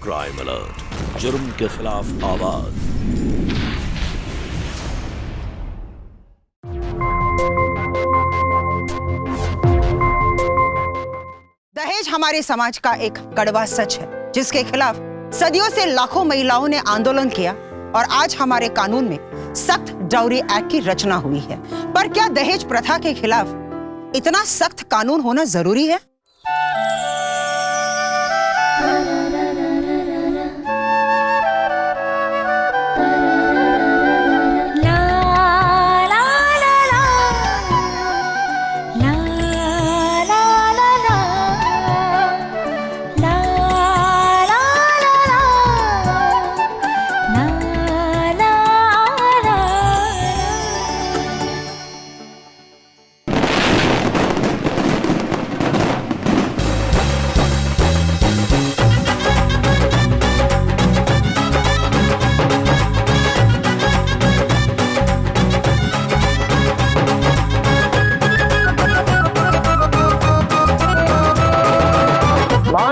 Crime alert, जुर्म के खिलाफ आवाज। दहेज हमारे समाज का एक कड़वा सच है, जिसके खिलाफ सदियों से लाखों महिलाओं ने आंदोलन किया और आज हमारे कानून में सख्त डाउरी एक्ट की रचना हुई है। पर क्या दहेज प्रथा के खिलाफ इतना सख्त कानून होना जरूरी है?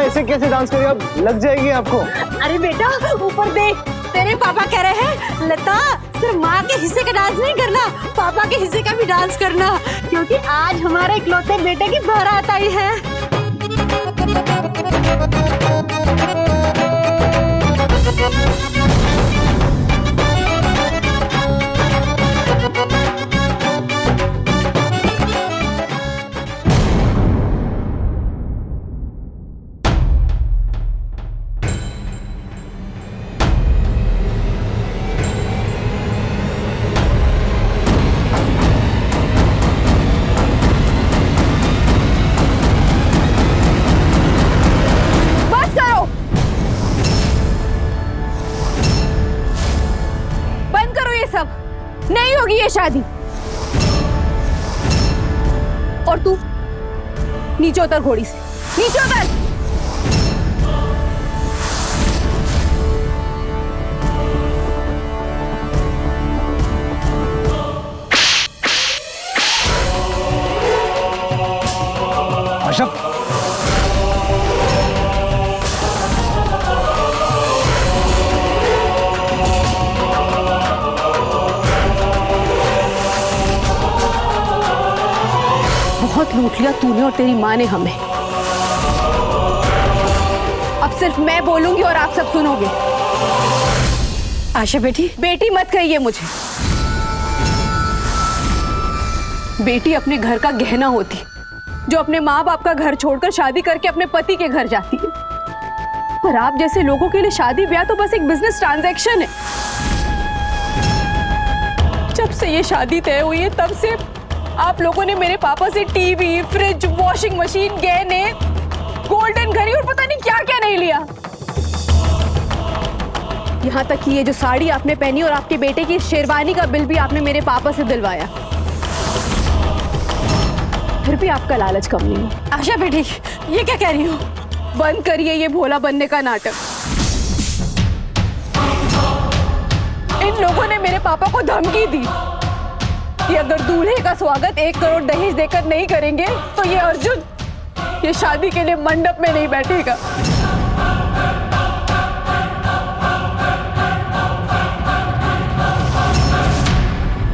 ऐसे कैसे डांस करिए, अब लग जाएगी आपको। अरे बेटा ऊपर देख, तेरे पापा कह रहे हैं लता सिर्फ माँ के हिस्से का डांस नहीं करना, पापा के हिस्से का भी डांस करना, क्योंकि आज हमारे इकलौते बेटे की बारात आई है। नहीं होगी ये शादी। और तू नीचे उतर, घोड़ी से नीचे उतर। आशा, बहुत लूट लिया तूने और तेरी माँ ने हमें। अब सिर्फ मैं बोलूंगी और आप सब सुनोगे। आशा बेटी, बेटी मत कहिए मुझे। बेटी अपने घर का गहना होती, जो अपने माँ बाप का घर छोड़कर शादी करके अपने पति के घर जाती है। पर आप जैसे लोगों के लिए शादी ब्याह तो बस एक बिजनेस ट्रांजैक्शन है। जब से ये शादी तय हुई है तब से आप लोगों ने मेरे पापा से टीवी, फ्रिज, वॉशिंग मशीन, गहने, गोल्डन घड़ी और पता नहीं क्या क्या नहीं लिया। यहाँ तक कि ये जो साड़ी आपने पहनी और आपके बेटे की शेरवानी का बिल भी आपने मेरे पापा से दिलवाया। फिर भी आपका लालच कम नहीं। आशा बेटी, ये क्या कह रही हो? बंद करिए ये भोला बनने का नाटक। इन लोगों ने मेरे पापा को धमकी दी कि अगर दूल्हे का स्वागत 1 करोड़ दहेज देकर नहीं करेंगे तो ये अर्जुन ये शादी के लिए मंडप में नहीं बैठेगा।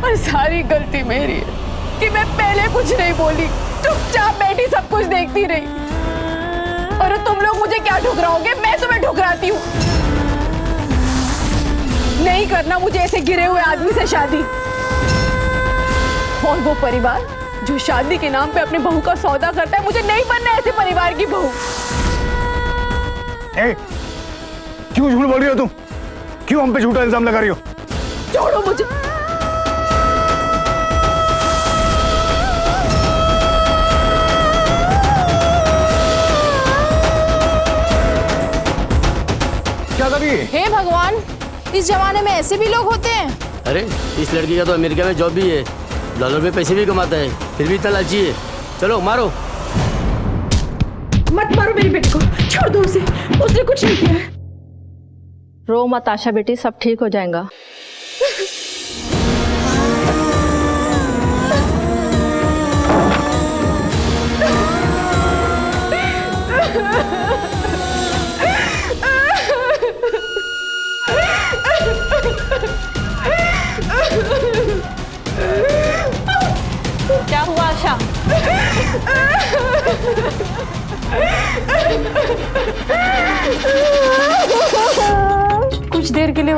और सारी गलती मेरी है कि मैं पहले कुछ नहीं बोली, चुपचाप बैठी सब कुछ देखती रही। और तुम लोग मुझे क्या ठुकराओगे? मैं तुम्हें ठुकराती हूँ। नहीं करना मुझे ऐसे गिरे हुए आदमी से शादी। और वो परिवार जो शादी के नाम पे अपने बहू का सौदा करता है, मुझे नहीं बनना ऐसे परिवार की बहू। क्यों झूठ बोल रही हो तुम? क्यों हम पे झूठा इल्जाम लगा रही हो? छोड़ो मुझे। क्या कभी? हे भगवान, इस जमाने में ऐसे भी लोग होते हैं? अरे इस लड़की का तो अमेरिका में जॉब भी है, डॉलर में पैसे भी कमाता है, फिर भी इतना लालची है। चलो मारो। मत मारो मेरी बेटी को, छोड़ दो उसे, उसने कुछ नहीं किया है। रो मत आशा बेटी, सब ठीक हो जाएगा।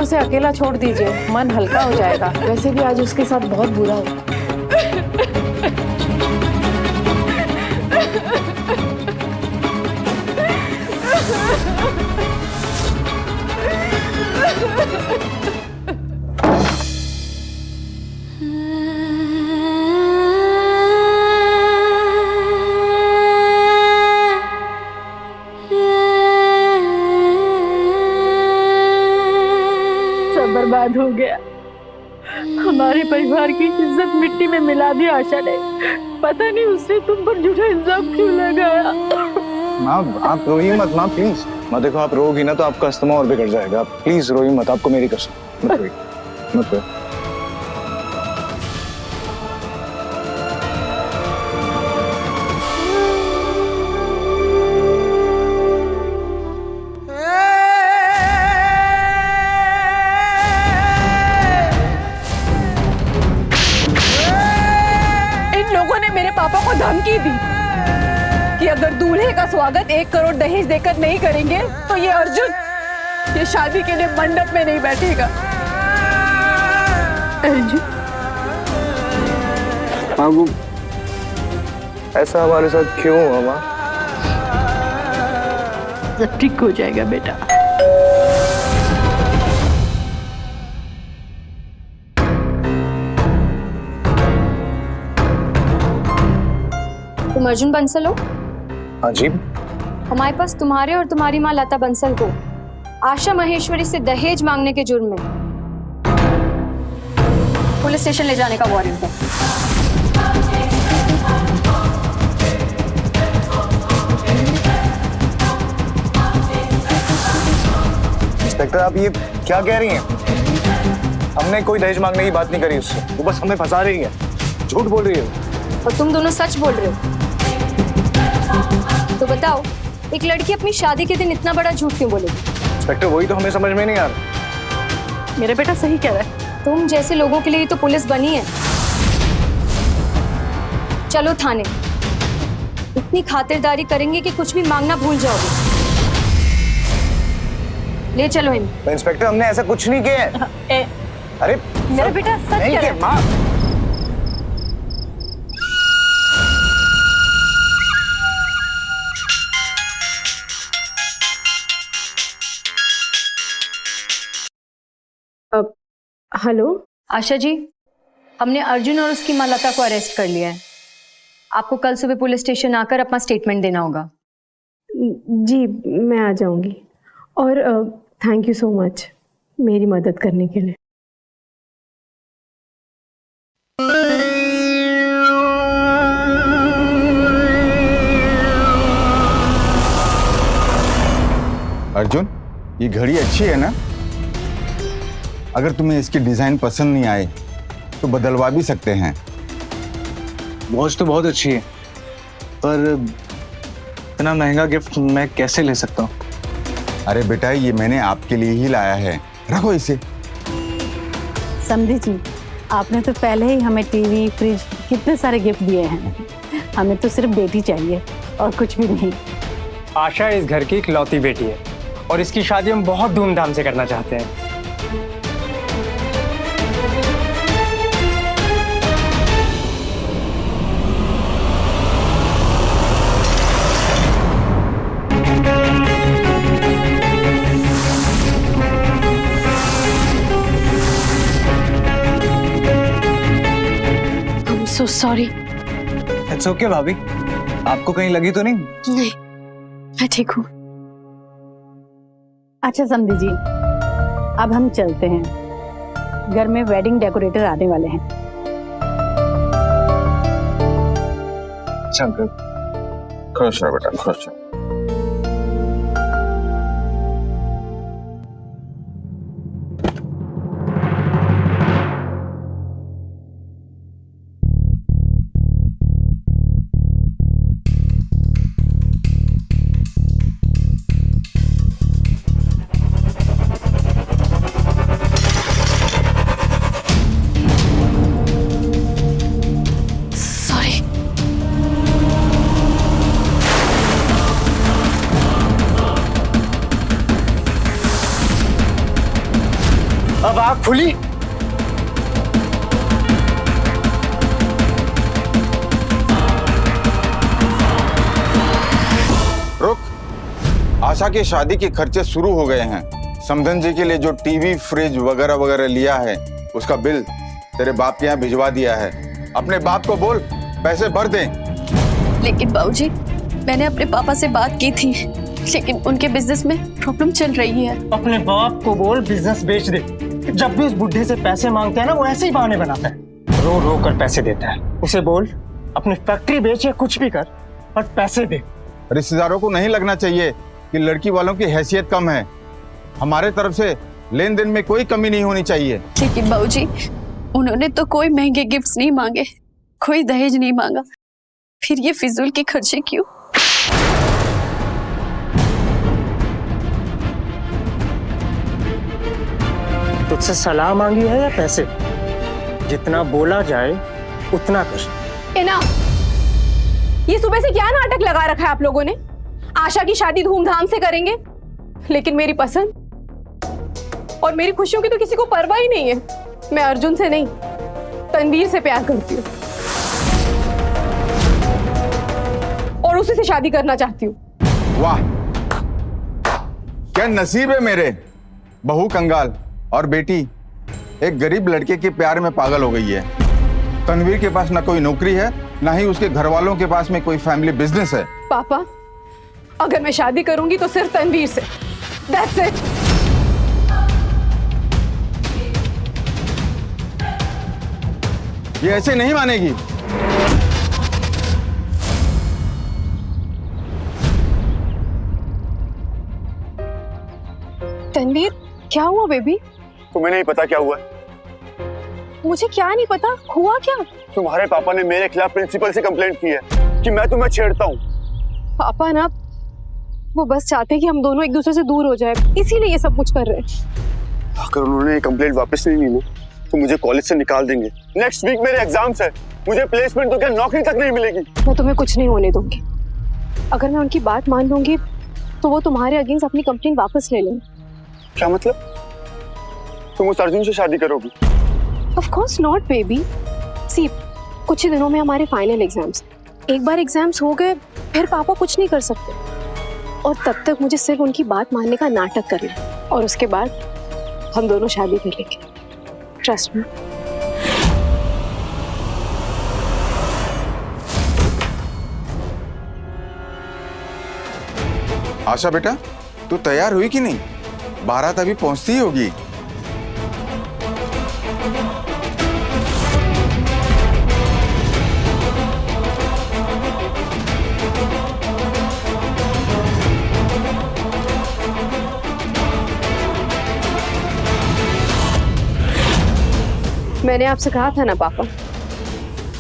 उसे अकेला छोड़ दीजिए, मन हल्का हो जाएगा। वैसे भी आज उसके साथ बहुत बुरा हुआ। सब बर्बाद हो गया। हमारे परिवार की इज्जत मिट्टी में मिला दी आशा ने। पता नहीं उसने तुम पर झूठा इल्जाम क्यों लगाया। माँ आप रोइए मत माँ, प्लीज। माँ देखो, आप रोगी ना तो आपका अस्थमा और बिगड़ जाएगा। आप प्लीज रोइए मत, आपको मेरी कसम। मत रोइए, मत रोइए। इन लोगों ने मेरे पापा को धमकी दी कि अगर दूल्हे का स्वागत 1 करोड़ दहेज देकर नहीं करेंगे तो ये अर्जुन ये शादी के लिए मंडप में नहीं बैठेगा। अर्जुन, हाँ वो ऐसा हमारे साथ क्यों हुआ माँ? सब ठीक हो जाएगा बेटा। तुम अर्जुन बंसल हो? हाँ जी। हमारे पास तुम्हारे और तुम्हारी माँ लता बंसल को आशा महेश्वरी से दहेज मांगने के जुर्म में पुलिस स्टेशन ले जाने का वारंट है। इंस्पेक्टर आप ये क्या कह रही हैं? हमने कोई दहेज मांगने की बात नहीं करी उससे, वो बस हमें फंसा रही है, झूठ बोल रही है। और तुम दोनों सच बोल रहे हो। तो बताओ, एक लड़की अपनी शादी के दिन इतना बड़ा झूठ क्यों बोलेगी? इंस्पेक्टर वही तो हमें समझ में नहीं आ रहा। मेरा बेटा सही कह रहा है। तुम जैसे लोगों के लिए तो पुलिस बनी है। चलो थाने, इतनी खातिरदारी करेंगे कि कुछ भी मांगना भूल जाओगे। ले चलो इन। इंस्पेक्टर हमने ऐसा कुछ नहीं किया है। अरे मेरा बेटा सच नहीं कह रहा किया है। माँ। हेलो आशा जी, हमने अर्जुन और उसकी माँ लता को अरेस्ट कर लिया है। आपको कल सुबह पुलिस स्टेशन आकर अपना स्टेटमेंट देना होगा। जी मैं आ जाऊंगी। और थैंक यू सो मच मेरी मदद करने के लिए। अर्जुन, ये घड़ी अच्छी है ना? अगर तुम्हें इसकी डिजाइन पसंद नहीं आए तो बदलवा भी सकते हैं। वॉच तो बहुत अच्छी है, पर इतना महंगा गिफ्ट मैं कैसे ले सकता हूँ? अरे बेटा, ये मैंने आपके लिए ही लाया है, रखो इसे। समझी जी, आपने तो पहले ही हमें टीवी, फ्रिज, कितने सारे गिफ्ट दिए हैं। हमें तो सिर्फ बेटी चाहिए और कुछ भी नहीं। आशा इस घर की इकलौती बेटी है और इसकी शादी हम बहुत धूमधाम से करना चाहते हैं। So sorry। इट्स ओके भाभी, आपको कहीं लगी तो नहीं? नहीं, मैं ठीक हूँ। अच्छा समझी जी, अब हम चलते हैं। घर में वेडिंग डेकोरेटर आने वाले हैं। चल खुश रहो बेटा, खुश रहो। अब आग खुली। रुक, आशा की शादी के खर्चे शुरू हो गए हैं। समधन जी के लिए जो टीवी फ्रिज वगैरह वगैरह लिया है उसका बिल तेरे बाप के यहाँ भिजवा दिया है। अपने बाप को बोल पैसे भर दे। लेकिन बाबूजी, मैंने अपने पापा से बात की थी, लेकिन उनके बिजनेस में प्रॉब्लम चल रही है। अपने बाप को बोल बिजनेस बेच दे। जब भी उस बुढ़े से पैसे मांगते हैं ना, वो ऐसे ही बहाने बनाता है, रो रो कर पैसे देता है। उसे बोल अपनी फैक्ट्री बेच या कुछ भी कर, पर पैसे दे। रिश्तेदारों को नहीं लगना चाहिए कि लड़की वालों की हैसियत कम है। हमारे तरफ से लेन देन में कोई कमी नहीं होनी चाहिए। लेकिन बाबूजी, उन्होंने तो कोई महंगे गिफ्ट्स नहीं मांगे, कोई दहेज नहीं मांगा, फिर ये फिजूल के खर्चे क्यों? तुझसे सलाह मांगी है या पैसे? जितना बोला जाए उतना कर। ये सुबह से क्या नाटक लगा रखा है आप लोगों ने? आशा की शादी धूमधाम से करेंगे, लेकिन मेरी पसंद और मेरी खुशियों की तो किसी को परवाह ही नहीं है। मैं अर्जुन से नहीं, तनवीर से प्यार करती हूँ और उसी से शादी करना चाहती हूँ। वाह, क्या नसीब है मेरे। बहू कंगाल और बेटी एक गरीब लड़के के प्यार में पागल हो गई है। तनवीर के पास ना कोई नौकरी है, ना ही उसके घर वालों के पास में कोई फैमिली बिजनेस है। पापा, अगर मैं शादी करूंगी तो सिर्फ तनवीर से। That's it. ये ऐसे नहीं मानेगी। तनवीर, क्या हुआ बेबी? तुम्हें नहीं पता क्या हुआ? मुझे क्या नहीं पता, हुआ क्या? तुम्हारे पापा ने मेरे खिलाफ प्रिंसिपल से कंप्लेंट की है कि मैं तुम्हें छेड़ता हूँ। पापा ना, वो बस चाहते हैं कि हम दोनों एक दूसरे से दूर हो जाए, इसीलिए ये सब कुछ कर रहे हैं। अगर उन्होंने ये कंप्लेंट वापस नहीं ली ना, तो मुझे कॉलेज से निकाल देंगे। नेक्स्ट वीक मेरे एग्जाम्स है, मुझे प्लेसमेंट तो क्या नौकरी तक नहीं मिलेगी। मैं तुम्हें कुछ नहीं होने दूंगी। अगर मैं उनकी बात मान लूंगी तो वो तुम्हारे अगेंस्ट अपनी कंप्लेंट वापस ले लेंगे। क्या मतलब? तुम उस अर्जुन से शादी करोगी? Of course not, baby. See, कुछ ही दिनों में हमारे फाइनल एग्जाम्स। एक बार एग्जाम्स हो गए, फिर पापा कुछ नहीं कर सकते। और तब तक मुझे सिर्फ उनकी बात मानने का नाटक करना है, और उसके बाद हम दोनों शादी कर लेंगे। Trust me. आशा बेटा, तू तैयार हुई कि नहीं? बारात अभी पहुंचती ही होगी। मैंने आपसे कहा था ना पापा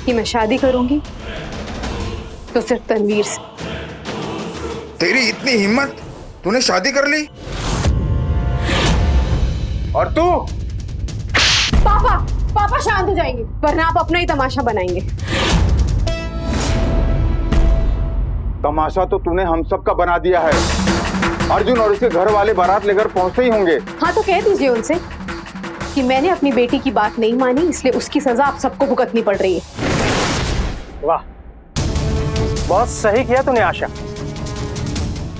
कि मैं शादी करूंगी तो सिर्फ तनवीर से। तेरी इतनी हिम्मत, तूने शादी कर ली? और तू? पापा, पापा शांत हो जाएंगे, वरना आप अपना ही तमाशा बनाएंगे। तमाशा तो तूने हम सब का बना दिया है। अर्जुन और उसके घर वाले बारात लेकर पहुंचते ही होंगे। हाँ, तो कह दीजिए उनसे कि मैंने अपनी बेटी की बात नहीं मानी, इसलिए उसकी सजा आप सबको भुगतनी पड़ रही है। वाह, बहुत सही किया तूने आशा।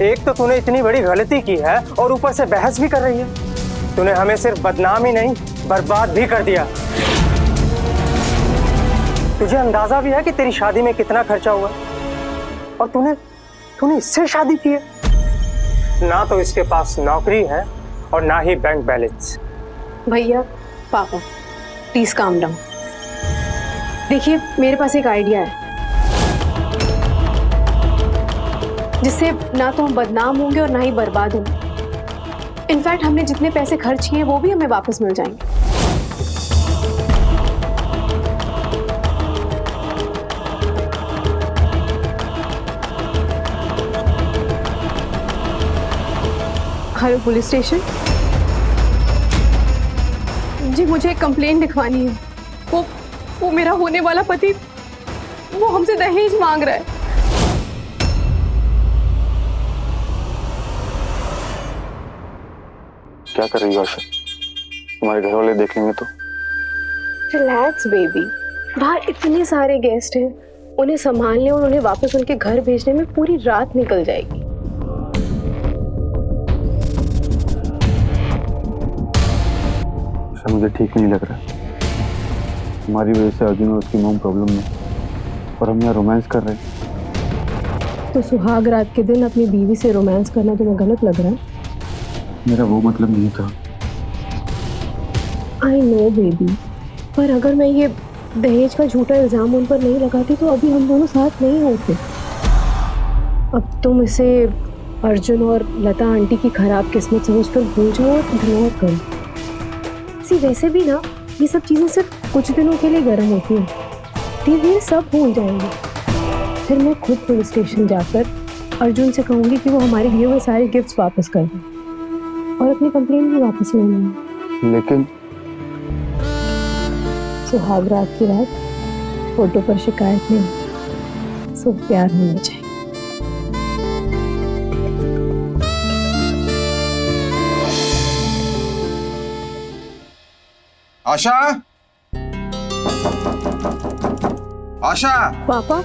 एक तो तूने इतनी बड़ी गलती की है और ऊपर से बहस भी कर रही है। तूने हमें सिर्फ बदनाम ही नहीं, बर्बाद भी कर दिया। तुझे अंदाजा भी है कि तेरी शादी में कितना खर्चा हुआ, और तूने इससे शादी की है। ना तो इसके पास नौकरी है और ना ही बैंक बैलेंस। भैया, पापा, प्लीज काम डाउन। देखिए, मेरे पास एक आइडिया है जिससे ना तो हम बदनाम होंगे और ना ही बर्बाद होंगे। इनफैक्ट हमने जितने पैसे खर्च किए वो भी हमें वापस मिल जाएंगे। Hello police station. जी, मुझे एक कंप्लेंट लिखवानी है। वो मेरा होने वाला पति, वो हमसे दहेज मांग रहा है। क्या कर रही हो आशा? तुम्हारे घर वाले देख लेंगे तो? रिलैक्स बेबी, बाहर इतने सारे गेस्ट हैं, उन्हें संभालने और उन्हें वापस उनके घर भेजने में पूरी रात निकल जाएगी। मुझे ठीक नहीं लग रहा। हमारी वजह से अर्जुन और उसकी मॉम प्रॉब्लम में, और हम यहाँ रोमांस कर रहे हैं। तो सुहाग रात के दिन अपनी बीवी से रोमांस करना तुम्हें गलत लग रहा है? मेरा वो मतलब नहीं था। आई नो बेबी, पर अगर मैं ये दहेज का झूठा इल्जाम उन पर नहीं लगाती तो अभी हम दोनों साथ नहीं होते। अब तुम इसे अर्जुन और लता आंटी की खराब किस्मत समझकर भूल जाओ और इग्नोर करो। सी वैसे भी ना ये सब चीज़ें सिर्फ कुछ दिनों के लिए गर्म होती हैं, धीरे सब भूल जाएंगे। फिर मैं खुद पुलिस स्टेशन जाकर अर्जुन से कहूँगी कि वो हमारे दिए हुए सारे गिफ्ट्स वापस कर दें और अपनी कंप्लेंट भी वापस ले लें। लेकिन सुहाग रात की रात फोटो पर शिकायत नहीं, सिर्फ प्यार होना चाहिए। आशा, आशा, पापा,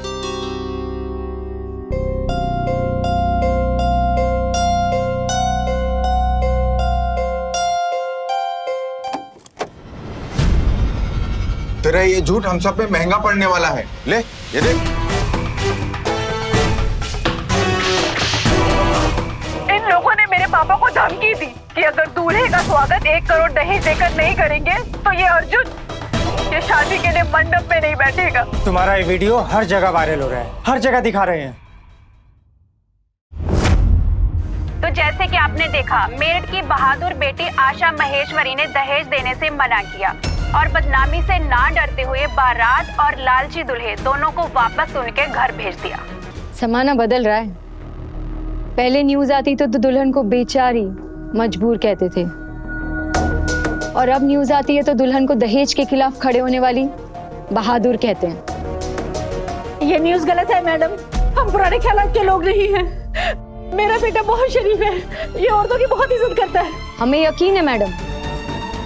तेरा ये झूठ हम सब पे महंगा पड़ने वाला है। ले ये देख। इन लोगों ने मेरे पापा को धमकी दी कि अगर दूल्हे का स्वागत 1 करोड़ दहेज देकर नहीं करेंगे तो ये अर्जुन ये शादी के लिए मंडप में नहीं बैठेगा। तुम्हारा ये वीडियो हर जगह वायरल हो रहा है, हर जगह दिखा रहे हैं। तो जैसे कि आपने देखा, मेरठ की बहादुर बेटी आशा महेश्वरी ने दहेज देने से मना किया और बदनामी से ना डरते हुए बारात और लालची दूल्हे दोनों को वापस उनके घर भेज दिया। जमाना बदल रहा है। पहले न्यूज आती तो दुल्हन को बेचारी मजबूर कहते थे, और अब न्यूज आती है तो दुल्हन को दहेज के खिलाफ खड़े होने वाली बहादुर कहते हैं। ये न्यूज़ गलत है मैडम, हम पुराने ख्यालात के लोग नहीं हैं। मेरा बेटा बहुत शरीफ है, ये औरतों की बहुत इज्जत करता है। हमें यकीन है मैडम,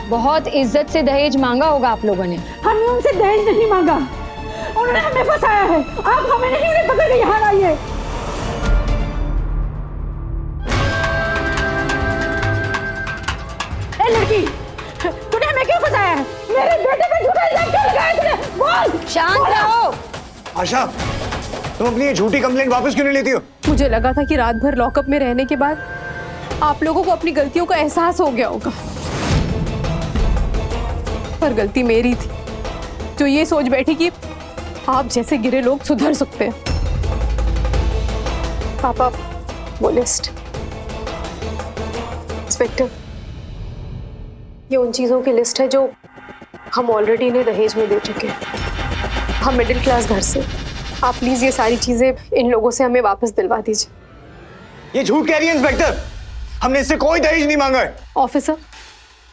बहुत इज्जत से दहेज मांगा होगा आप लोगों ने। हमने उनसे दहेज नहीं मांगा, उन्होंने हमें फंसाया है। आप हमें नहीं पकड़ के यहाँ लाइए। लड़की, तूने हमें क्यों फंसाया है? मेरे बेटे पे झूठा इल्जाम क्यों लगाया तूने? बोल। शांत रहो। आशा, तुम अपनी ये झूठी कंप्लेंट वापस क्यों नहीं लेती हो? मुझे लगा था कि रात भर लॉकअप में रहने के बाद आप लोगों को अपनी गलतियों का एहसास हो गया होगा, पर गलती मेरी थी जो ये सोच बैठी कि आप जैसे गिरे लोग सुधर सकते हैं। पापा, वो लिस्ट। इंस्पेक्टर, ये उन चीज़ों की लिस्ट है जो हम ऑलरेडी इन्हें दहेज में दे चुके हैं। हम मिडिल क्लास घर से, आप प्लीज़ ये सारी चीज़ें इन लोगों से हमें वापस दिलवा दीजिए। ये झूठ कह रही है इंस्पेक्टर, हमने इससे कोई दहेज नहीं मांगा है। ऑफिसर,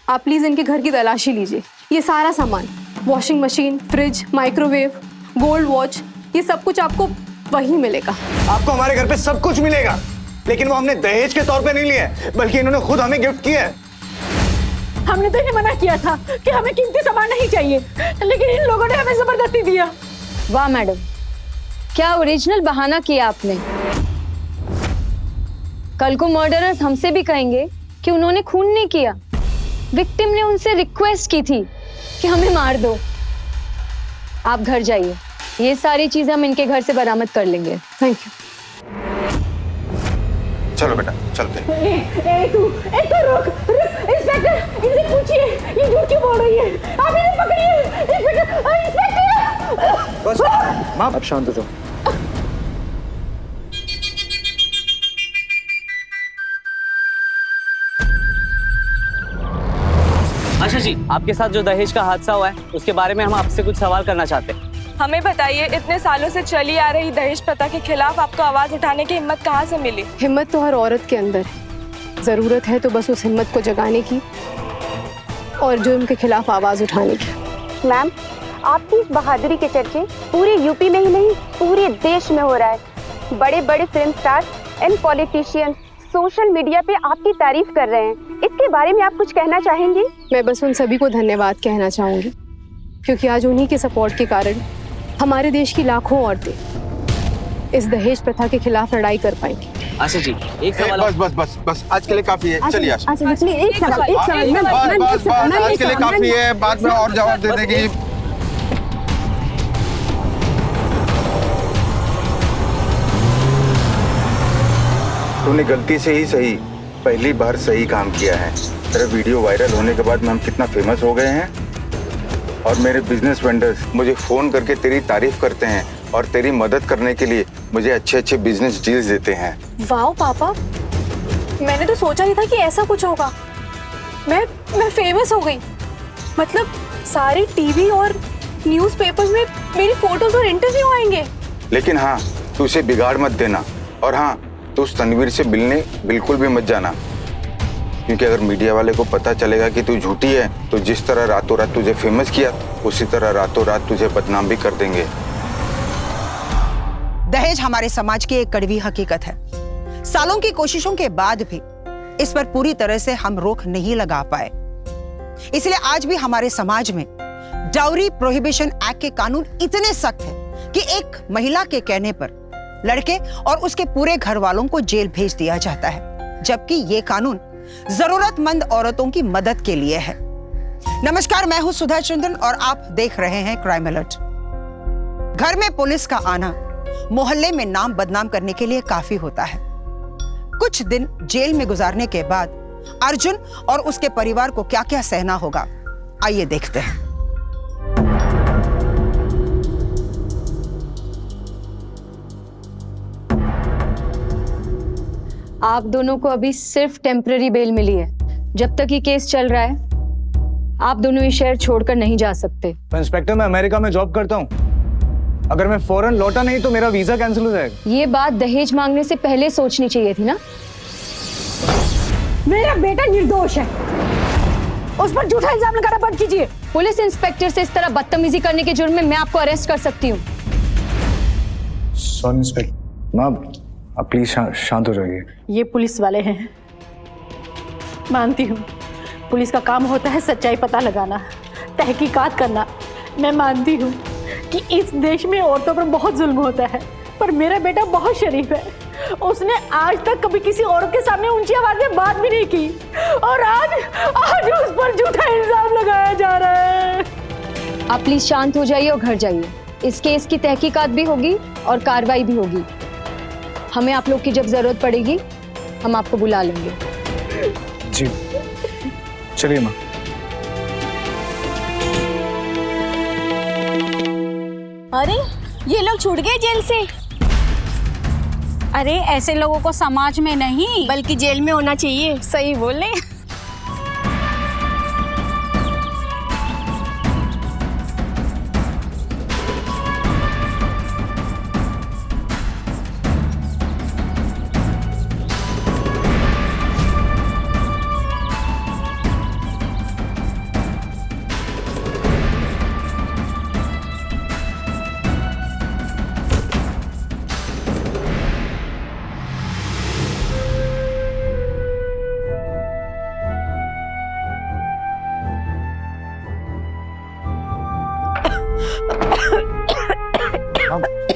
आप प्लीज़ इनके घर की तलाशी लीजिए। ये सारा सामान, washing machine, fridge, microwave, gold watch, ये सब कुछ आपको वहीं मिलेगा। आपको हमारे घर पे सब कुछ मिलेगा, लेकिन वो हमने दहेज के तौर पे नहीं लिया है, बल्कि इन्होंने खुद हमें गिफ्ट किया है। हमने तो इन्हें मना किया था कि हमें कीमती सामान नहीं चाहिए, लेकिन इन लोगों ने हमें जबरदस्ती दिया। वाह मैडम, क्या ओरिजिनल बहाना किया आपने। कल को मर्डरर्स हमसे भी कहेंगे कि उन्होंने खून नहीं किया, विक्टिम ने उनसे रिक्वेस्ट की थी कि हमें मार दो। आप घर जाइए, ये सारी चीजें हम इनके घर से बरामद कर लेंगे। Thank you. चलो बेटा चलते हैं। तू रुक। इंस्पेक्टर, इनसे पूछिए ये झूठ क्यों बोल रही है। आप इन्हें पकड़िए। इंस्पेक्टर, बस माँ, अब शांत हो जाओ। आशा जी, आपके साथ जो दहेज का हादसा हुआ है उसके बारे में हम आपसे कुछ सवाल करना चाहते हैं। हमें बताइए, इतने सालों से चली आ रही दहेज प्रथा के खिलाफ आपको आवाज उठाने की हिम्मत कहाँ से मिली? हिम्मत तो हर औरत के अंदर है, जरूरत है तो बस उस हिम्मत को जगाने की और जुर्म के खिलाफ आवाज उठाने की। मैम, आपकी इस बहादुरी के चर्चे पूरे यूपी में ही नहीं पूरे देश में हो रहा है। बड़े बड़े film star and politicians social media पे आपकी तारीफ कर रहे हैं। इसके बारे में आप कुछ कहना चाहेंगी? मैं बस उन सभी को धन्यवाद कहना चाहूंगी, क्योंकि आज उन्हीं के सपोर्ट के कारण हमारे देश की लाखों औरतें इस दहेज प्रथा के खिलाफ लड़ाई कर पाएंगी। आशा जी, एक सवाल। बस आज के लिए काफी है। चलिए आशा। अच्छा प्लीज एक सवाल बस आज के लिए काफी है, बाद में और जवाब दे देगी। तूने गलती से ही सही पहली बार सही काम किया है। तेरा वीडियो वायरल होने के बाद में हम कितना फेमस हो गए हैं और मेरे बिजनेस वेंडर्स मुझे फोन करके तेरी तारीफ करते हैं और तेरी मदद करने के लिए मुझे अच्छे अच्छे बिजनेस डील्स देते हैं। वाह पापा, मैंने तो सोचा नहीं था कि ऐसा कुछ होगा। मैं फेमस हो गई, मतलब सारे टीवी और न्यूज़पेपर्स में मेरी फोटोज और इंटरव्यू आएंगे। लेकिन हाँ, तू उसे बिगाड़ मत देना और हाँ, तू उस तनवीर से मिलने बिल्कुल भी मत जाना, क्योंकि अगर मीडिया वाले को पता चलेगा कि तू झूठी है तो जिस तरह रातों रात तुझे फेमस किया उसी तरह रातों रात तुझे बदनाम भी कर देंगे। दहेज हमारे समाज की एक कड़वी हकीकत है। सालों की कोशिशों के बाद भी इस पर पूरी तरह से हम रोक नहीं लगा पाए। इसलिए आज भी हमारे समाज में डाउरी प्रोहिबिशन एक्ट के कानून इतने सख्त हैं कि एक महिला के कहने पर लड़के और उसके पूरे घर वालों को जेल भेज दिया जाता है, जबकि ये कानून जरूरतमंद औरतों की मदद के लिए है। नमस्कार, मैं हूं सुधा चंद्रन और आप देख रहे हैं क्राइम अलर्ट। घर में पुलिस का आना मोहल्ले में नाम बदनाम करने के लिए काफी होता है। कुछ दिन जेल में गुजारने के बाद अर्जुन और उसके परिवार को क्या क्या सहना होगा, आइए देखते हैं। आप दोनों को अभी सिर्फ टेम्पररी बेल मिली है। जब तक ये केस चल रहा है आप दोनों ये शहर छोड़कर नहीं जा सकते। इंस्पेक्टर, मैं अमेरिका में जॉब करता हूँ, अगर मैं फौरन लौटा नहीं तो मेरा वीजा कैंसिल हो जाएगा। ये बात दहेज मांगने से पहले सोचनी चाहिए थी ना। मेरा बेटा निर्दोष है, उस पर झूठा इल्जाम लगाना बंद कीजिए। पुलिस इंस्पेक्टर से इस तरह बदतमीजी करने के जुर्म में मैं आपको अरेस्ट कर सकती हूँ। Sorry inspector. माँ, आप प्लीज शांत हो जाइए। ये पुलिस वाले हैं, मानती हूँ पुलिस का काम होता है सच्चाई पता लगाना, तहकीकात करना। मैं मानती हूँ कि इस देश में औरतों पर बहुत जुल्म होता है, पर मेरा बेटा बहुत शरीफ है। उसने आज तक कभी किसी औरत के सामने ऊंची आवाज में बात भी नहीं की और आज उस पर झूठा इल्जाम लगाया जा रहा है। आप प्लीज शांत हो जाइए और घर जाइए। इस केस की तहकीकात भी होगी और कार्रवाई भी होगी। हमें आप लोग की जब जरूरत पड़ेगी हम आपको बुला लेंगे। जी चलिए माँ। अरे ये लोग छूट गए जेल से। अरे ऐसे लोगों को समाज में नहीं बल्कि जेल में होना चाहिए। सही बोले।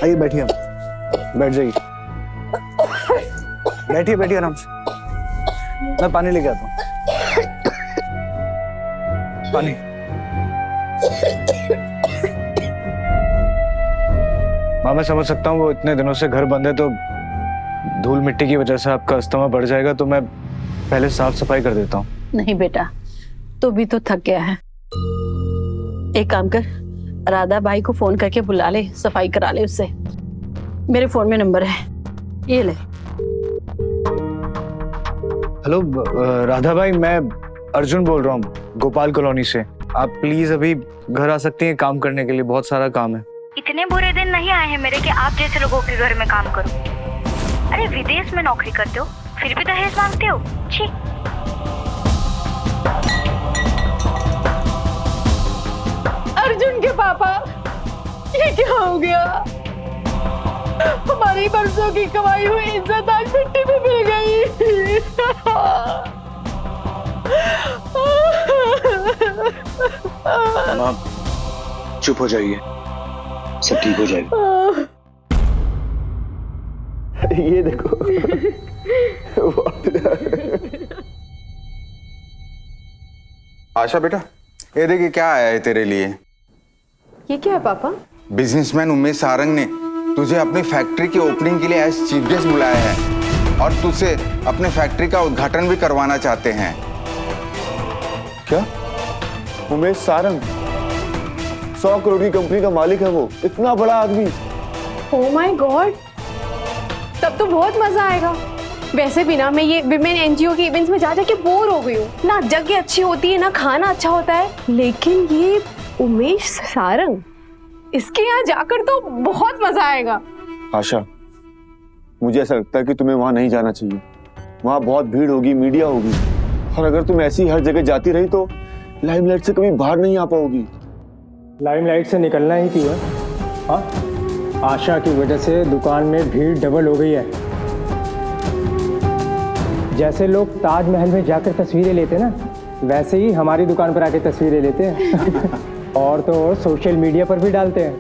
आइए बैठिए, बैठ जाइए। बैठिए बैठिए आराम से। मैं पानी लेके आता हूँ। पानी। माँ, मैं समझ सकता हूँ वो इतने दिनों से घर बंद है तो धूल मिट्टी की वजह से आपका अस्थमा बढ़ जाएगा, तो मैं पहले साफ सफाई कर देता हूँ। नहीं बेटा, तू भी तो थक गया है। एक काम कर, राधा भाई को फोन करके बुला ले, सफाई करा ले उससे। मेरे फोन में नंबर है, ये ले। हेलो राधा भाई, मैं अर्जुन बोल रहा हूँ गोपाल कॉलोनी से। आप प्लीज अभी घर आ सकती हैं काम करने के लिए, बहुत सारा काम है। इतने बुरे दिन नहीं आए हैं मेरे कि आप जैसे लोगों के घर में काम करूं। अरे विदेश में नौकरी करते हो फिर भी दहेज मांगते हो। छी। अर्जुन के पापा, ये क्या हो गया? हमारी बरसों की कमाई हुई इज्जत आज मिट्टी में मिल गई। माँ चुप हो जाइए, सब ठीक हो जाएगा। ये देखो। आशा बेटा, ये देखिए क्या आया है तेरे लिए। ये क्या है पापा? बिजनेसमैन उमेश सारंग ने तुझे अपनी फैक्ट्री की ओपनिंग के लिए एज चीफ गेस्ट बुलाया है और तुझसे अपने फैक्ट्री का उद्घाटन भी करवाना चाहते हैं। क्या? उमेश सारंग 100 करोड़ की कंपनी का मालिक है वो, इतना बड़ा आदमी। ओह माय गॉड, तब तो बहुत मजा आएगा। वैसे भी ना मैं ये विमेन एनजीओ के इवेंट्स में जा जाके बोर हो गई हूँ। ना जगह अच्छी होती है, ना खाना अच्छा होता है, लेकिन ये उमेश सारंग, इसके यहाँ जाकर तो बहुत मजा आएगा। आशा, मुझे ऐसा लगता है कि तुम्हें वहां नहीं जाना चाहिए। वहां बहुत भीड़ होगी, मीडिया होगी, और अगर तुम ऐसी हर जगह जाती रही तो लाइमलाइट से कभी बाहर नहीं आ पाओगी। लाइमलाइट से निकलना ही क्यों है? हाँ, आशा की वजह से दुकान में भीड़ डबल हो गई है। जैसे लोग ताजमहल में जाकर तस्वीरें लेते ना, वैसे ही हमारी दुकान पर आके तस्वीरें लेते हैं। और तो और सोशल मीडिया पर भी डालते हैं।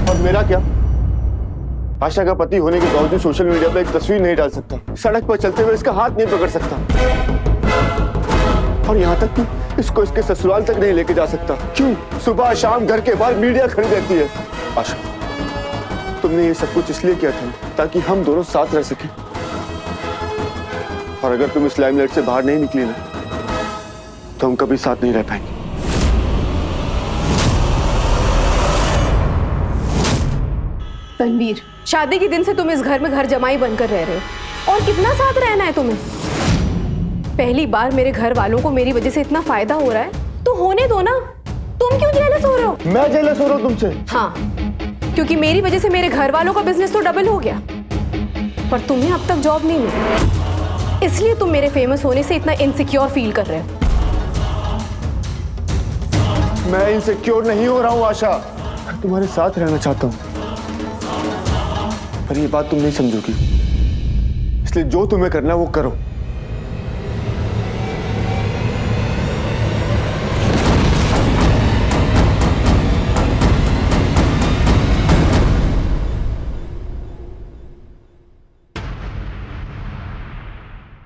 और मेरा क्या? आशा का पति होने के बावजूद सोशल मीडिया पर एक तस्वीर नहीं डाल सकता, सड़क पर चलते हुए इसका हाथ नहीं पकड़ सकता, और यहाँ तक कि इसको इसके ससुराल तक नहीं लेके जा सकता। क्यों? सुबह शाम घर के बाहर मीडिया खड़ी रहती है। आशा, तुमने ये सब कुछ इसलिए किया था ताकि हम दोनों साथ रह सकें, और अगर तुम इस लाइमलाइट से बाहर नहीं निकली ना, तो हम कभी साथ नहीं रह पाएंगे। तनवीर, शादी के दिन से तुम इस घर में घर जमाई बनकर रह रहे हो, और कितना साथ रहना है तुम्हें? पहली बार मेरे घर वालों को मेरी वजह से इतना फायदा हो रहा है तो होने दो ना। तुम क्यों जेलस हो रहे हो? मैं जेलस हो रहा हूँ तुमसे? हाँ, क्योंकि मेरी वजह से मेरे घर वालों का बिजनेस तो डबल हो गया, पर तुम्हें अब तक जॉब नहीं मिली, इसलिए तुम मेरे फेमस होने से इतना इनसिक्योर फील कर रहे हो। मैं इनसिक्योर नहीं हो रहा हूँ आशा, मैं तुम्हारे साथ रहना चाहता हूँ, पर ये बात तुम नहीं समझोगी, इसलिए जो तुम्हें करना है वो करो।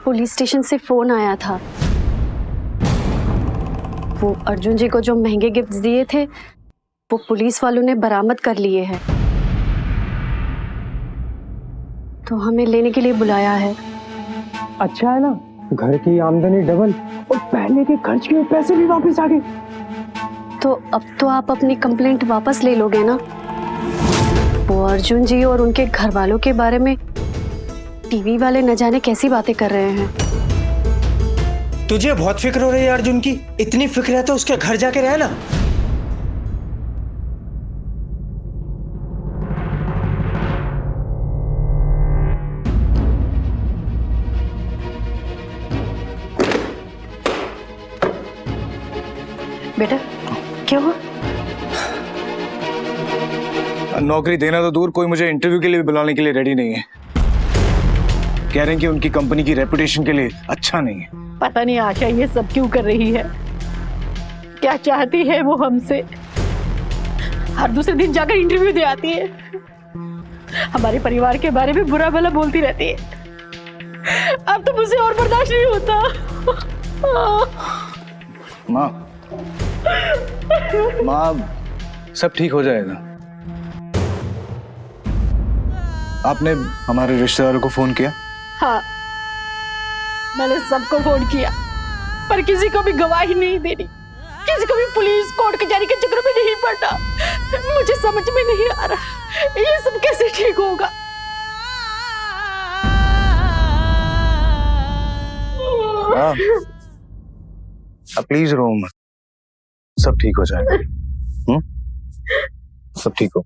पुलिस स्टेशन से फोन आया था। वो अर्जुन जी को जो महंगे गिफ्ट्स दिए थे वो पुलिस वालों ने बरामद कर लिए हैं, तो हमें लेने के लिए बुलाया है। अच्छा है ना, घर की आमदनी डबल और पहले के खर्च के पैसे भी वापस आ गए। तो अब तो आप अपनी कंप्लेंट वापस ले लोगे ना? वो अर्जुन जी और उनके घर वालों के बारे में टीवी वाले न जाने कैसी बातें कर रहे हैं। तुझे बहुत फिक्र हो रही है अर्जुन की? इतनी फिक्र है तो उसके घर जाके रह ना। बेटा क्या हुआ? नौकरी देना तो दूर, कोई मुझे इंटरव्यू के लिए भी बुलाने के लिए रेडी नहीं है। कह रहे हैं कि उनकी कंपनी की रेपुटेशन के लिए अच्छा नहीं है। पता नहीं आशा ये सब क्यों कर रही है, क्या चाहती है वो हमसे। हर दूसरे दिन जाकर इंटरव्यू दे आती है, हमारे परिवार के बारे में बुरा भला बोलती रहती है। अब तो मुझसे और बर्दाश्त नहीं होता। माँ सब ठीक हो जाएगा। आपने हमारे रिश्तेदारों को फोन किया? हाँ, मैंने सबको फोन किया, पर किसी को भी गवाही नहीं देनी, किसी को भी पुलिस कोर्ट कचहरी के चक्कर में नहीं पड़ना। मुझे समझ में नहीं आ रहा ये सब कैसे ठीक होगा। अब प्लीज रो मत, सब ठीक हो जाएगा। सब ठीक हो।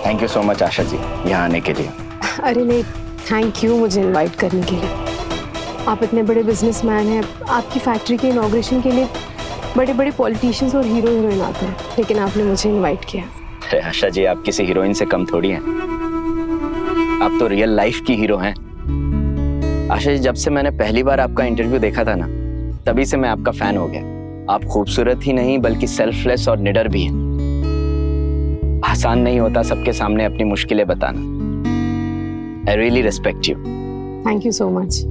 Thank you so much Asha ji यहाँ आने के लिए। अरे नहीं, थैंक यू मुझे इनवाइट करने के लिए। आप इतने बड़े बिजनेसमैन हैं, आपकी फैक्ट्री के इनॉग्रेशन के लिए बड़े बड़े पॉलिटिशियंस और हीरो हीरोइन आते हैं, लेकिन आपने मुझे इनवाइट किया। अरे आशा जी, आप किसी हीरोइन से कम थोड़ी हैं। आप तो रियल लाइफ की हीरो हैं। आशा जी, जब से मैंने पहली बार आपका इंटरव्यू देखा था ना, तभी से मैं आपका फैन हो गया। आप खूबसूरत ही नहीं बल्कि सेल्फलेस और निडर भी हैं। आसान नहीं होता सबके सामने अपनी मुश्किलें बताना। I really respect you. Thank you so much.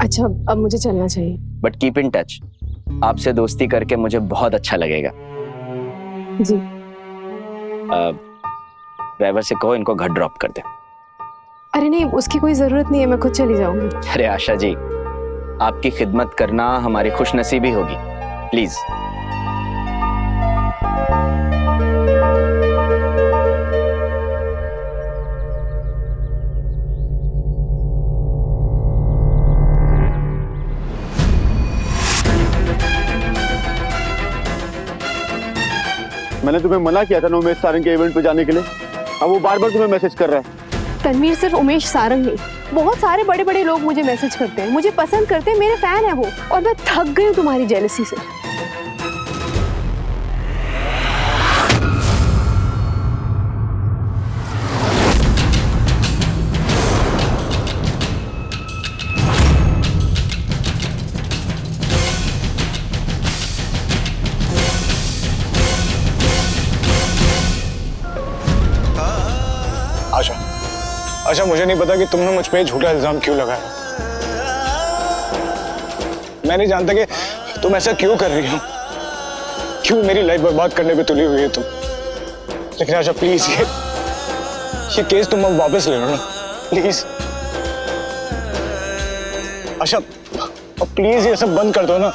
अच्छा, अब मुझे चलना चाहिए। But keep in touch. आपसे दोस्ती करके मुझे बहुत अच्छा लगेगा। जी। ड्राइवर से कहो इनको घर ड्रॉप कर दे। अरे नहीं, उसकी कोई जरूरत नहीं है, मैं खुद चली जाऊंगी। अरे आशा जी, आपकी खिदमत करना हमारी खुशनसीबी होगी। प्लीज। मैंने तुम्हें मना किया था ना उमेश सारंग के इवेंट पे जाने के लिए, अब वो बार बार तुम्हें मैसेज कर रहा है। तनवीर, सिर्फ उमेश सारंग नहीं, बहुत सारे बड़े बड़े लोग मुझे मैसेज करते हैं, मुझे पसंद करते हैं, मेरे फैन है वो, और मैं थक गई हूँ तुम्हारी जेलसी से। आशा, आशा, मुझे नहीं पता कि तुमने मुझ पे झूठा इल्जाम क्यों लगाया। मैं नहीं जानता कि तुम ऐसा क्यों कर रही हो, क्यों मेरी लाइफ बर्बाद करने पे तुली हुई है तुम। लेकिन आशा प्लीज, ये केस तुम अब वापस ले लो ना, प्लीज। आशा प्लीज ये सब बंद कर दो ना,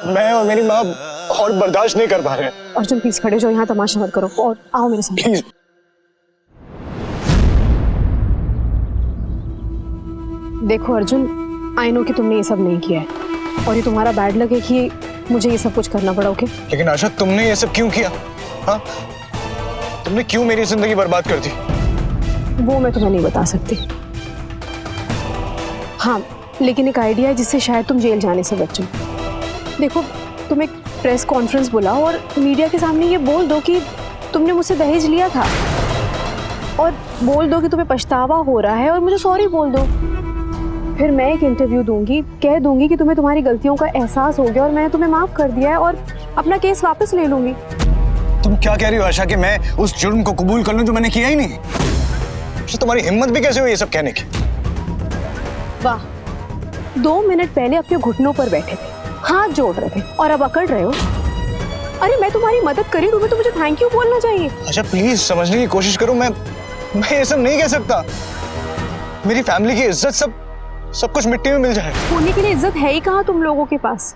मैं और मेरी माँ और बर्दाश्त नहीं कर पा रहे हैं। अर्जुन प्लीज खड़े जाओ, यहाँ तमाशा मत करो और आओ मेरे साथ प्लीज। देखो अर्जुन, आई नो कि तुमने ये सब नहीं किया है और ये तुम्हारा बैड लग है कि मुझे ये सब कुछ करना पड़ा। ओके, लेकिन आशा तुमने ये सब क्यों किया? हाँ, तुमने क्यों मेरी जिंदगी बर्बाद कर दी? वो मैं तुम्हें नहीं बता सकती। हाँ, लेकिन एक आइडिया है जिससे शायद तुम जेल जाने से बचो। देखो, तुम एक प्रेस कॉन्फ्रेंस बुलाओ और मीडिया के सामने ये बोल दो कि तुमने मुझसे दहेज लिया था, और बोल दो कि तुम्हें पछतावा हो रहा है और मुझे सॉरी बोल दो। फिर मैं एक इंटरव्यू दूंगी, कह दूंगी कि तुम्हें तुम्हारी गलतियों का एहसास हो गया और मैंने तुम्हें माफ कर दिया है और अपना केस वापस ले लूंगी। तुम क्या कह रही हो आशा कि मैं उस जुर्म को कबूल कर लूं जो मैंने किया ही नहीं? तो तुम्हारी हिम्मत भी कैसे हुई ये सब कहने की? वाह, 2 मिनट पहले अपने घुटनों पर बैठे थे, हाथ जोड़ रहे थे, और अब अकड़ रहे हो। अरे मैं तुम्हारी मदद करी, तुम्हें तो मुझे थैंक यू बोलना चाहिए। अच्छा प्लीज समझने की कोशिश करो, मैं ये सब नहीं कह सकता। मेरी फैमिली की इज्जत सब कुछ मिट्टी में मिल जाए। होने के लिए इज्जत है ही कहाँ तुम लोगों के पास,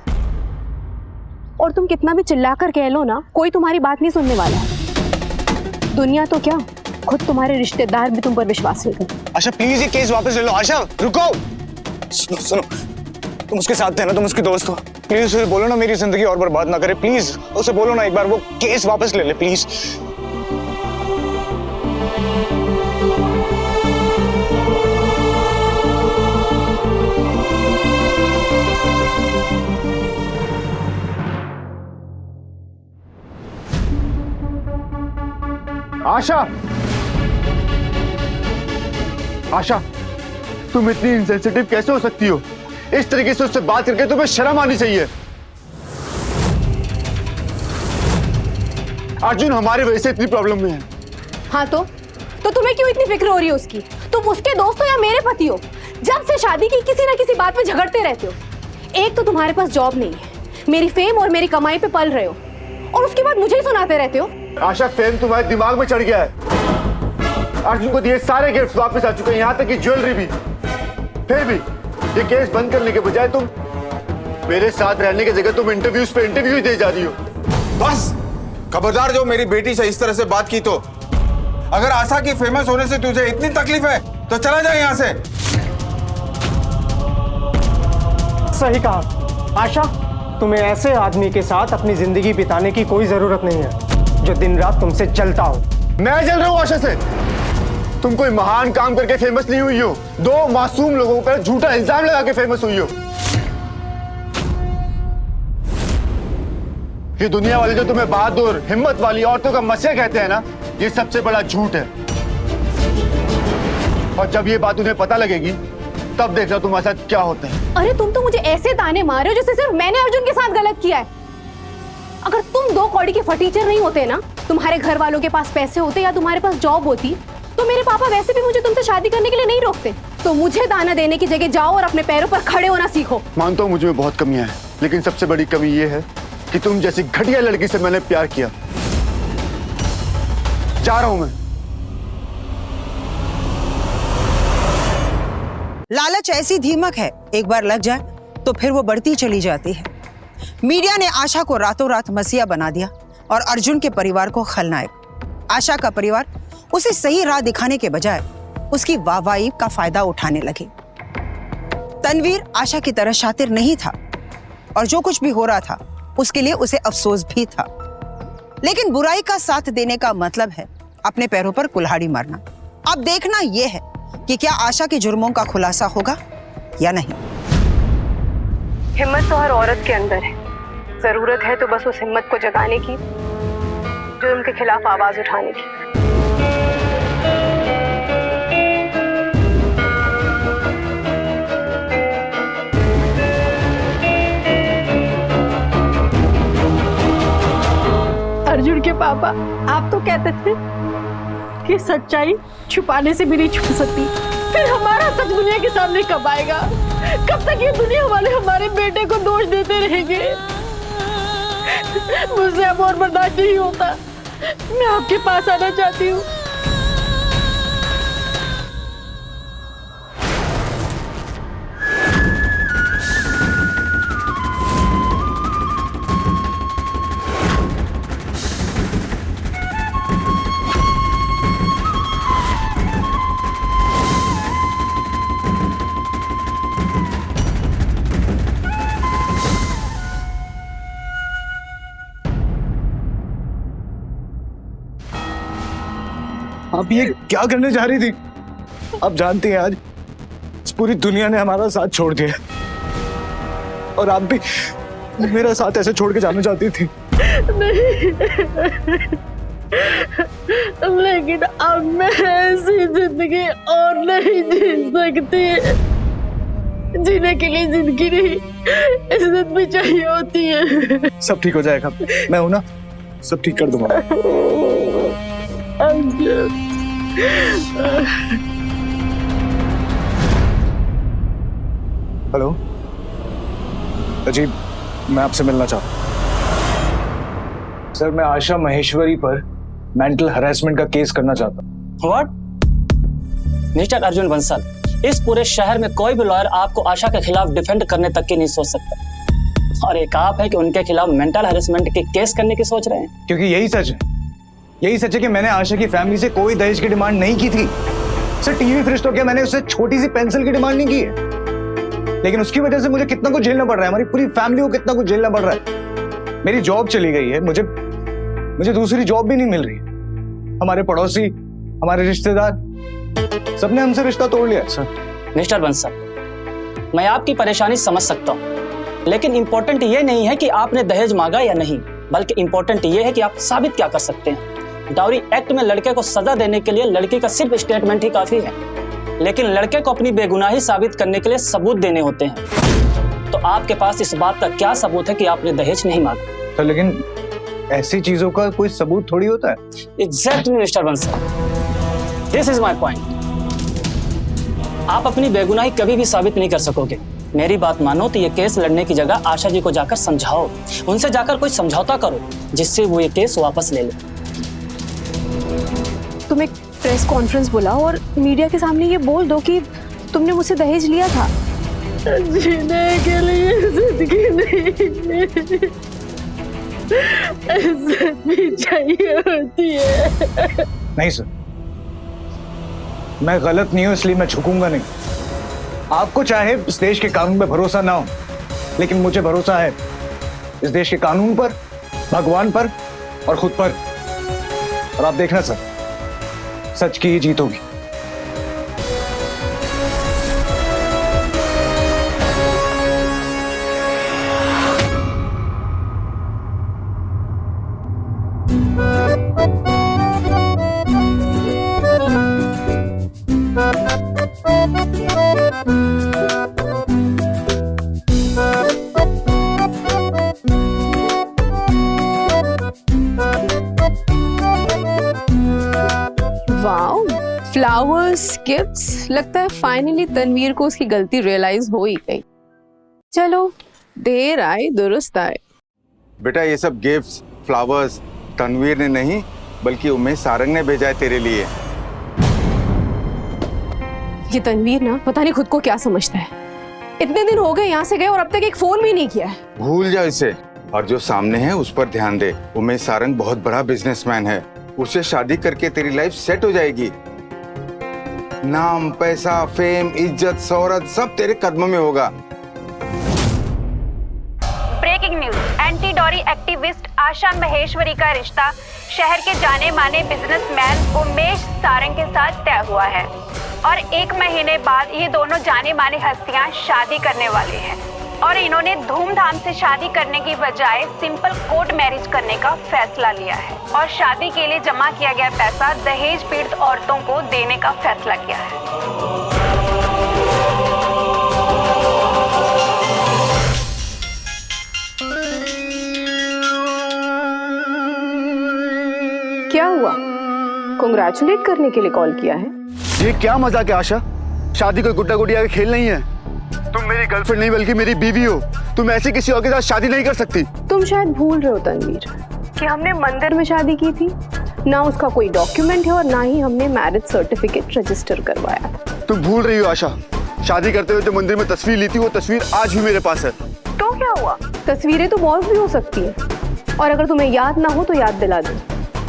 और तुम कितना भी चिल्लाकर कह लो ना, कोई तुम्हारी बात नहीं सुनने वाला है। दुनिया तो क्या, खुद तुम्हारे रिश्तेदार भी तुम पर विश्वास नहीं करते। आशा प्लीज ये केस वापस ले लो। आशा रुको, सुनो, तुम उसके साथ थे ना, तुम उसकी दोस्त हो, प्लीज उसे बोलो ना मेरी जिंदगी और बर्बाद ना करे। प्लीज उसे बोलो ना एक बार वो केस वापस ले ले प्लीज। आशा, आशा, तुम इतनी इंसेंसिटिव कैसे हो सकती हो? इस तरीके से उससे बात करके तुम्हें शर्म आनी चाहिए। अर्जुन हमारे वजह से इतनी प्रॉब्लम में है। हाँ तो तुम्हें क्यों इतनी फिक्र हो रही है उसकी? तुम उसके दोस्त हो या मेरे पति हो? जब से शादी की किसी ना किसी बात पे झगड़ते रहते हो। एक तो तुम्हारे पास जॉब नहीं है, मेरी फेम और मेरी कमाई पे पल रहे हो, और उसके बाद मुझे ही सुनाते रहते हो। आशा, फेम तुम्हारे दिमाग में चढ़ गया है। अर्जुन को दिए सारे गिफ्ट वापस आ चुके हैं, यहाँ तक कि ज्वेलरी भी। फिर भी ये केस बंद करने के बजाय तुम मेरे साथ रहने की जगह तुम इंटरव्यूज पे इंटरव्यू दे जा रही हो। बस खबरदार, जो मेरी बेटी से इस तरह से बात की तो अगर आशा की फेमस होने से तुझे इतनी तकलीफ है तो चला जाए यहाँ से। सही कहा आशा, तुम्हें ऐसे आदमी के साथ अपनी जिंदगी बिताने की कोई जरूरत नहीं है जो दिन रात तुमसे जलता हो। मैं जल रहा हूँ आशा से। तुम कोई महान काम करके फेमस नहीं हुई हो, 2 मासूम लोगों पर झूठा इल्जाम लगा के फेमस हुई हो। ये दुनिया वाले जो तुम्हें बहादुर, हिम्मत वाली औरतों का मसीहा कहते हैं ना, ये सबसे बड़ा झूठ है। और जब ये बात उन्हें पता लगेगी तब देखना तुम्हारे साथ क्या होता है। अरे तुम तो मुझे ऐसे ताने मार रहे हो जैसे सिर्फ मैंने अर्जुन के साथ गलत किया है। अगर तुम 2 कौड़ी के फटीचर नहीं होते ना, तुम्हारे घर वालों के पास पैसे होते या तुम्हारे पास जॉब होती, तो मेरे पापा वैसे भी मुझे तुमसे शादी करने के लिए नहीं रोकते। तो मुझे दाना देने की जगह जाओ और अपने पैरों पर खड़े होना सीखो। मानता हूँ मुझे बहुत कमियां हैं, लेकिन सबसे बड़ी कमी ये है कि तुम जैसी घटिया लड़की से मैंने प्यार किया। जा रहा हूं मैं। लालच ऐसी धीमक है, एक बार लग जाए तो फिर वो बढ़ती चली जाती है। मीडिया ने आशा को रातों रात मसीहा बना दिया और अर्जुन के परिवार को खलनायक। आशा का परिवार उसे सही राह दिखाने के बजाय उसकी वाहवाही का फायदा उठाने लगे। तनवीर आशा की तरह शातिर नहीं था और जो कुछ भी हो रहा था उसके लिए उसे अफसोस भी था। लेकिन बुराई का साथ देने का मतलब है अपने पैरों पर कुल्हाड़ी मारना। अब देखना यह है कि क्या आशा के जुर्मों का खुलासा होगा या नहीं। हिम्मत तो हर औरत के अंदर है, जरूरत है तो बस उस हिम्मत को जगाने की, जुर्म के खिलाफ आवाज उठाने की। अर्जुन के पापा, आप तो कहते थे कि सच्चाई छुपाने से भी नहीं छुप सकती। फिर हमारा सच दुनिया के सामने कब आएगा? कब तक ये दुनिया वाले हमारे बेटे को दोष देते रहेंगे? मुझसे अब और बर्दाश्त नहीं होता। मैं आपके पास आना चाहती हूँ। आप ये क्या करने जा रही थी? आप जानती हैं आज इस पूरी दुनिया ने हमारा साथ छोड़ दिया और आप भी मेरा साथ ऐसे छोड़ के जाना चाहती थी। नहीं, लेकिन अब मैं ऐसी जिंदगी और नहीं जी सकती। जीने के लिए जिंदगी नहीं, इज्जत भी चाहिए होती है। सब ठीक हो जाएगा, मैं हूं ना, सब ठीक कर दूंगा। हेलो अजीब, मैं आपसे मिलना चाहता हूँ। सर, मैं आशा महेश्वरी पर मेंटल हरासमेंट का केस करना चाहता हूँ। व्हाट? मिस्टर अर्जुन बंसल, इस पूरे शहर में कोई भी लॉयर आपको आशा के खिलाफ डिफेंड करने तक की नहीं सोच सकता, और एक आप है कि उनके खिलाफ मेंटल हरासमेंट के केस करने की सोच रहे हैं। क्योंकि यही सच है, यही सच है कि मैंने आशा की फैमिली से कोई दहेज की डिमांड नहीं की थी। सर, टीवी फ्रिज तो क्या, मैंने उससे छोटी सी पेंसिल की डिमांड नहीं की है, लेकिन उसकी वजह से मुझे कितना कुछ झेलना पड़ रहा है, हमारी पूरी फैमिली को कितना कुछ झेलना पड़ रहा है। मेरी जॉब चली गई है, मुझे दूसरी जॉब भी नहीं मिल रही। हमारे पड़ोसी, हमारे रिश्तेदार, सबने हमसे रिश्ता तोड़ लिया। सर मिस्टर बंसल, मैं आपकी परेशानी समझ सकता हूँ, लेकिन इंपॉर्टेंट ये नहीं है कि आपने दहेज मांगा या नहीं, बल्कि इंपॉर्टेंट ये है कि आप साबित क्या कर सकते हैं। डाउरी एक्ट में लड़के को सजा देने के लिए लड़की का सिर्फ स्टेटमेंट ही काफी है, लेकिन लड़के को अपनी बेगुनाही साबित करने के लिए सबूत देने होते हैं। तो आपके पास इस बात का क्या सबूत है कि आपने दहेज नहीं मांगा? तो लेकिन ऐसी चीजों का कोई सबूत थोड़ी होता है। Exactly mister Bansal, this is my point. आप अपनी बेगुनाही कभी भी साबित नहीं कर सकोगे। मेरी बात मानो तो ये केस लड़ने की जगह आशा जी को जाकर समझाओ, उनसे जाकर कोई समझौता करो जिससे वो ये केस वापस ले ले। तुम एक प्रेस कॉन्फ्रेंस बुलाओ और मीडिया के सामने ये बोल दो कि तुमने मुझसे दहेज लिया था। जीने के लिए जिंदगी नहीं, इज्जत भी चाहिए होती है। नहीं सर, मैं गलत नहीं हूं इसलिए मैं झुकूंगा नहीं। आपको चाहे इस देश के कानून पे भरोसा ना हो, लेकिन मुझे भरोसा है इस देश के कानून पर, भगवान पर और खुद पर। और आप देखना सर, सच की ही जीत होगी। बस गिफ्ट्स, लगता है फाइनली तनवीर को उसकी गलती रियलाइज हो ही गई। चलो, देर आए दुरुस्त आए। बेटा ये सब गिफ्ट्स, फ्लावर्स तनवीर ने नहीं बल्कि उमेश सारंग ने भेजा है तेरे लिए। ये तनवीर ना पता नहीं खुद को क्या समझता है। इतने दिन हो गए यहाँ से गए और अब तक एक फोन भी नहीं किया है। भूल जा इसे और जो सामने है उस पर ध्यान दे। उमेश सारंग बहुत बड़ा बिजनेसमैन है, उससे शादी करके तेरी लाइफ सेट हो जाएगी। नाम, पैसा, फेम, इज्जत, शोहरत सब तेरे कदमों में होगा। Breaking news, anti dowry activist Asha Maheshwari का रिश्ता शहर के जाने माने बिजनेसमैन उमेश सारंग के साथ तय हुआ है और 1 महीने बाद ये दोनों जाने माने हस्तियां शादी करने वाले हैं और इन्होंने धूमधाम से शादी करने की बजाय सिंपल कोर्ट मैरिज करने का फैसला लिया है और शादी के लिए जमा किया गया पैसा दहेज पीड़ित औरतों को देने का फैसला किया है। क्या हुआ? कांग्रेचुलेट करने के लिए कॉल किया है? ये क्या मजाक है आशा? शादी कोई गुड्डा गुड़िया का खेल नहीं है। तुम मेरी गर्लफ्रेंड नहीं बल्कि मेरी बीवी हो। तुम ऐसे किसी और के साथ शादी नहीं कर सकती। तुम शायद भूल रहे हो तनवीर कि हमने मंदिर में शादी की थी, ना उसका कोई डॉक्यूमेंट है और ना ही हमने मैरिज सर्टिफिकेट रजिस्टर करवाया था। तुम भूल रही हो आशा, शादी करते हुए जो मंदिर में तस्वीर ली थी वो तस्वीर आज भी मेरे पास है। तो क्या हुआ? तस्वीरें तो बहुत भी हो सकती है और अगर तुम्हें याद ना हो तो याद दिला दूं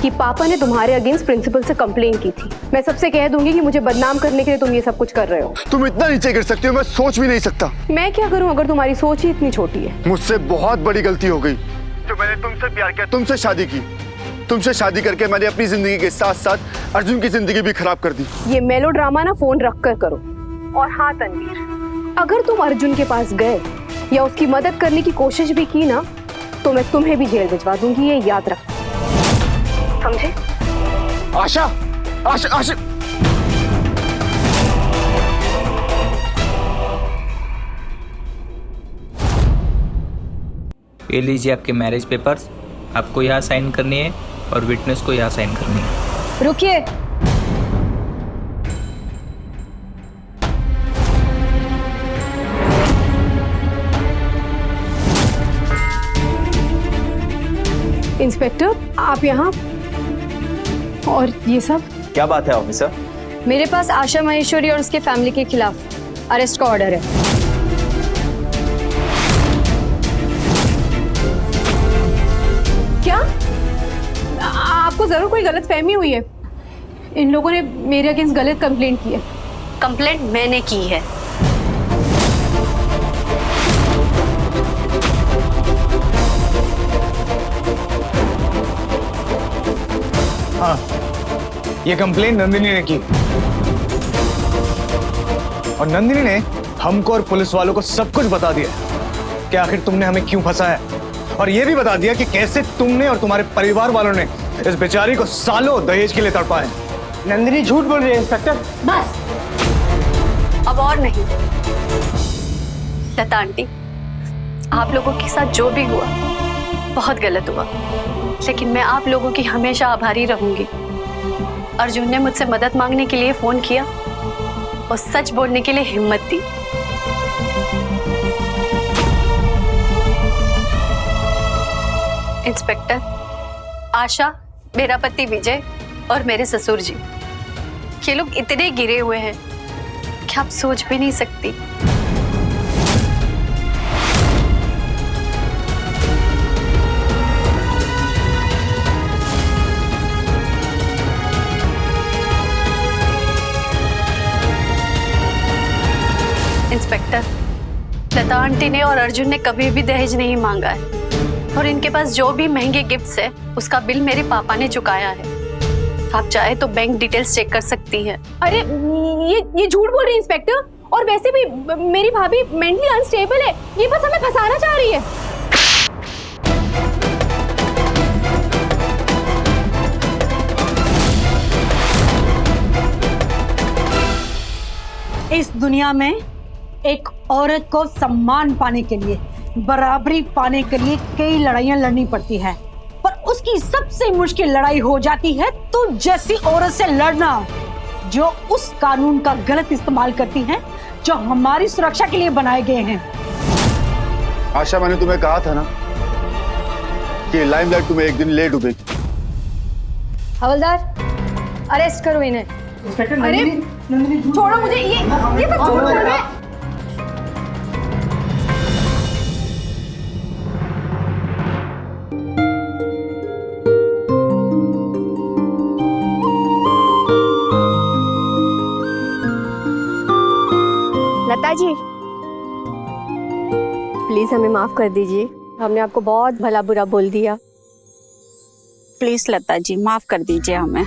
कि पापा ने तुम्हारे अगेंस्ट प्रिंसिपल से कंप्लेन की थी। मैं सबसे कह दूंगी कि मुझे बदनाम करने के लिए तुम ये सब कुछ कर रहे हो। तुम इतना नीचे गिर सकती हो, मैं सोच भी नहीं सकता। मैं क्या करूं अगर तुम्हारी सोच ही इतनी छोटी है? मुझसे बहुत बड़ी गलती हो गई जो मैंने तुमसे प्यार किया, तुमसे शादी की। तुमसे शादी करके मैंने अपनी जिंदगी के साथ साथ अर्जुन की जिंदगी भी खराब कर दी। ये मेलोड्रामा ना फोन रख कर करो। और हाँ तनवीर, अगर तुम अर्जुन के पास गए या उसकी मदद करने की कोशिश भी की ना तो मैं तुम्हें भी जेल भिजवा दूंगी, ये याद रख, समझे? आशा, आशा, आशा। ये लीजिए आपके मैरिज पेपर्स, आपको यहाँ साइन करनी है और विटनेस को यहाँ साइन करनी है। रुकिए, इंस्पेक्टर आप यहाँ और ये सब क्या बात है ऑफिसर? मेरे पास आशा महेश्वरी और उसके फैमिली के खिलाफ अरेस्ट का ऑर्डर है। क्या आपको जरूर कोई गलतफहमी हुई है? इन लोगों ने मेरे अगेंस्ट गलत कंप्लेंट की है। कंप्लेंट मैंने की है। हाँ, ये कंप्लेंट नंदिनी ने की और नंदिनी ने हमको और पुलिस वालों को सब कुछ बता दिया कि आखिर तुमने हमें क्यों फंसाया और ये भी बता दिया कि कैसे तुमने और तुम्हारे परिवार वालों ने इस बेचारी को सालों दहेज के लिए तड़पा है। नंदिनी झूठ बोल रही है इंस्पेक्टर। बस अब और नहीं। लता आंटी, आप लोगों के साथ जो भी हुआ बहुत गलत हुआ, लेकिन मैं आप लोगों की हमेशा आभारी रहूंगी। अर्जुन ने मुझसे मदद मांगने के लिए फोन किया और सच बोलने के लिए हिम्मत दी। इंस्पेक्टर, आशा, मेरा पति विजय और मेरे ससुर जी, ये लोग इतने गिरे हुए हैं कि आप सोच भी नहीं सकती। इंस्पेक्टर, लता आंटी ने और अर्जुन ने कभी भी दहेज नहीं मांगा है और इनके पास जो भी महंगे गिफ्ट्स है उसका बिल मेरे पापा ने चुकाया है। आप चाहे तो बैंक डिटेल्स चेक कर सकती हैं। अरे ये झूठ बोल रही है इंस्पेक्टर, और वैसे भी मेरी भाभी मेंटली अनस्टेबल है, ये बस हमें फंसाना चाह रही है। इस दुनिया में एक औरत को सम्मान पाने के लिए, बराबरी पाने के लिए कई लड़ाइयां लड़नी पड़ती है, पर उसकी सबसे मुश्किल लड़ाई हो जाती है तुम जैसी औरत से लड़ना। जो उस कानून का गलत इस्तेमाल करती हैं जो हमारी सुरक्षा के लिए बनाए गए हैं। आशा, मैंने तुम्हें कहा था ना कि लाइमलाइट तुम्हें एक दिन ले डूबेगी। हवलदार, अरेस्ट करो इन्हें। अरे छोड़ो मुझे, ये सब झूठ बोल रहे हैं। लता जी, प्लीज हमें माफ कर दीजिए, हमने आपको बहुत भला बुरा बोल दिया। प्लीज लता जी, माफ कर दीजिए हमें।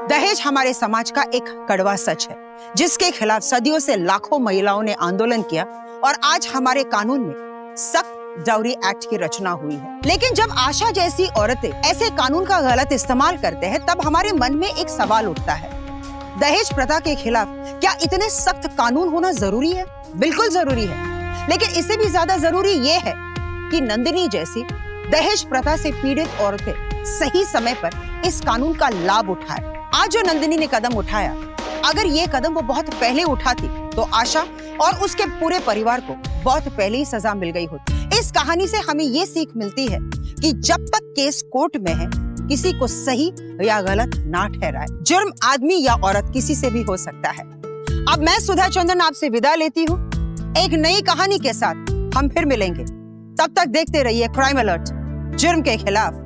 दहेज हमारे समाज का एक कड़वा सच है, जिसके खिलाफ सदियों से लाखों महिलाओं ने आंदोलन किया और आज हमारे कानून में सख्त डाउरी एक्ट की रचना हुई है। लेकिन जब आशा जैसी औरतें ऐसे कानून का गलत इस्तेमाल करते हैं, तब हमारे मन में एक सवाल उठता है, दहेज प्रथा के खिलाफ क्या इतने सख्त कानून होना जरूरी है? बिल्कुल जरूरी है, लेकिन इससे भी ज्यादा जरूरी ये है कि नंदिनी जैसी दहेज प्रथा से पीड़ित औरतें सही समय पर इस कानून का लाभ उठाए। आज जो नंदिनी ने कदम उठाया, अगर ये कदम वो बहुत पहले उठाती तो आशा और उसके पूरे परिवार को बहुत पहले ही सजा मिल गई होती। इस कहानी से हमें ये सीख मिलती है कि जब तक केस कोर्ट में है, किसी को सही या गलत ना ठहराए। जुर्म आदमी या औरत किसी से भी हो सकता है। अब मैं सुधा चंदन आपसे विदा लेती हूँ। एक नई कहानी के साथ हम फिर मिलेंगे। तब तक देखते रहिए क्राइम अलर्ट, जुर्म के खिलाफ